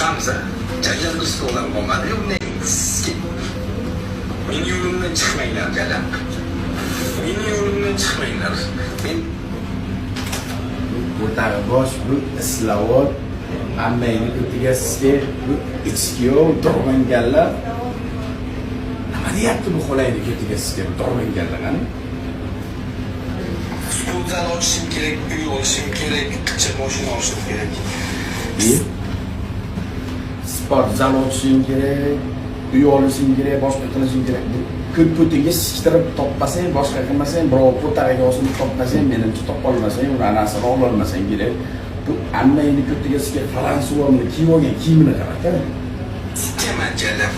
chiqamiz. Janjalga chiqib bo'lmadi. Mening yo'limdan chiqmanglar, jadam. Mening yo'limdan chiqmanglar. Men bu bosh bu islavot ammangni ko'tiga sizga bu ichkiyo dormanganlar nima deyapti bu xolayni ko'tiga sizga dormanganlar qani? Sportzal ochishim kerak, uy olishim kerak, qizcha mashina olishim kerak. Sportzal ochishim kerak, uy olishim kerak, boshqa qilishim kerak. Ko'tiga siktirib topmasang, boshqa qilmasang, birov ko'tariga olsin topmasang, menimcha topolmasang, uni anasini ololmasang kerak. Bu ammangni ko'tiga sizga fransuvamni kiyib olgan kiyimini qarata. Sikkaman jalab.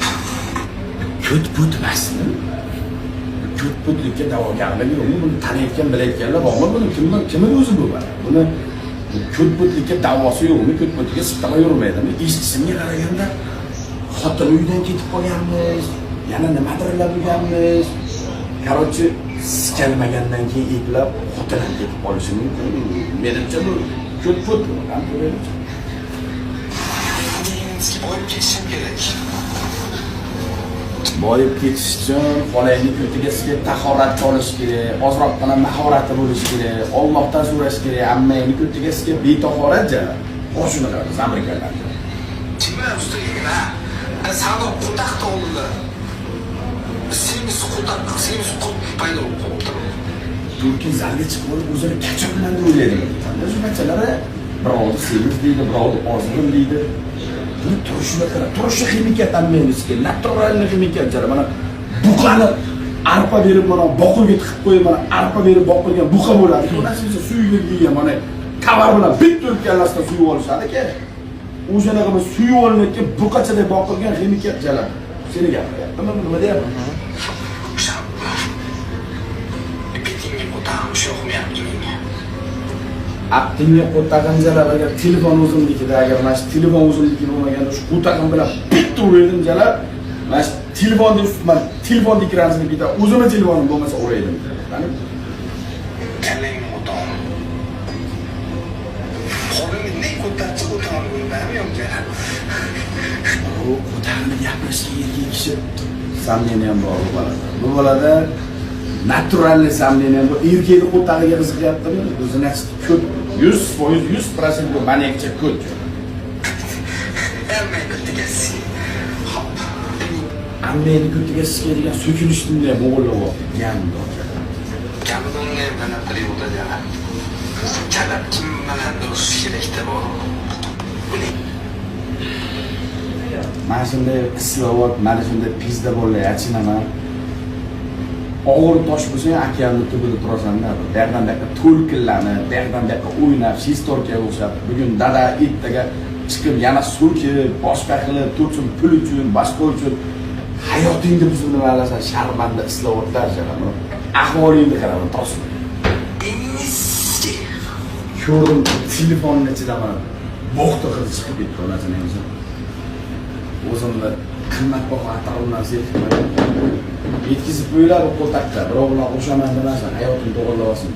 Ko't-put emasmi? Ko't-putlikka da'vogarlik yo'qmi? Buni taniyotgan, bilayotganlar bormi? Buni kimning o'zi bu bor? Buni ko't-putlikka da'vosi yo'qmi? Ko't-putiga siqtama yurmaydimi? Eshitishimga qaraganda xotin uydan ketib qolganmiz, yana nimadirlar bo'lganmiz. Короче, sikalmagandan keyin eplab xotin ham ketib qolishi mumkin. Menimcha bu ko't-put ham ko'raylik. Boyib ketishim kerak. Boyib ketish uchun xolayning ko'tiga sizga tahorat olish kerak, ozroqgina mahorati bo'lishi kerak, Allohdan so'rash kerak. Ammangni ko'tiga sizga betahorat jala. Qo'shini qilasiz Amerikalar. Kimlar ustiga? Sado qudaq o'g'illar. Semiz qudaq paydo bo'lib Turkiy zalga chiqib olib o'zini kacha bilan o'ylaydi. Shu bachalari birovni semiz deydi, birovni ozg'in deydi. Buni turishini qarab, turishi ximikat ammangizga, naturalni ximikat jara. Mana buqani arpa berib, mana boqilga tiqib qo'yib, mana arpa berib boqilgan buqa bo'ladi. Onasiga suyib yegan, mana kavar bilan bitta o'tganlardan suyib olishadi-ku. O'shanaqa bir suyib olinayotgan buqachadek boqilgan ximikat jala. Seni gapiryaptimi? Nima deyapman? Aptinga qo'tag'im jalab, agar telefon o'zimnikida, agar mana shu telefon o'zimnikida bo'lmaganda shu qo'tag'im bilan bitta uraydim jalab, mana shu telefonni ustman, telefon ekraniga bitta o'zimning telefonim bo'lmasa uraydim. Qani? Kallang o'tog'im. Qo'limni ne ko'tarchi o'tog'im bo'lmaymi yo'qmi? Bu qo'tag'imni gapirishga erkak kishi samleni ham bor bu bolada. Bu bolada naturalniy samleni ham bor. Erkakni qo'tag'iga qiziqyaptimi? O'zini ko'p 100% bu manekcha ko't. Ammangni ko'tiga sizga degan so'kinishni bo'g'ilib olgan. Kamdonga mana qilib o'tadi. Kalab kim bilan urush kerakda bor. Mana shunday islavot, mana shunday pizda bo'lay, achinaman. Og'ir tosh bo'lsa, okeanni tubida turasan-da. Berdan buyoqqa to'lqinlanib, berdan buyoqqa o'ynab, shestorkaga o'xshab, bugun dada ertaga chiqib yana so'kib, boshqa qilib, tursin pul uchun, boshqa uchun hayotingni buzib nima qilasan? Sharmanda islavotlar jaraman. Ahvolingni qaraman, to'sin. Ko'rim telefonni ichidaman. Bo'xta qilib chiqib ketdi onasining o'zi. O'zimni qimmatbaho atirlardan yetkazib qo'yiladi qo'ltaqqa. Birov bilan o'shaman demasin, hayotimni to'g'irlab olsin.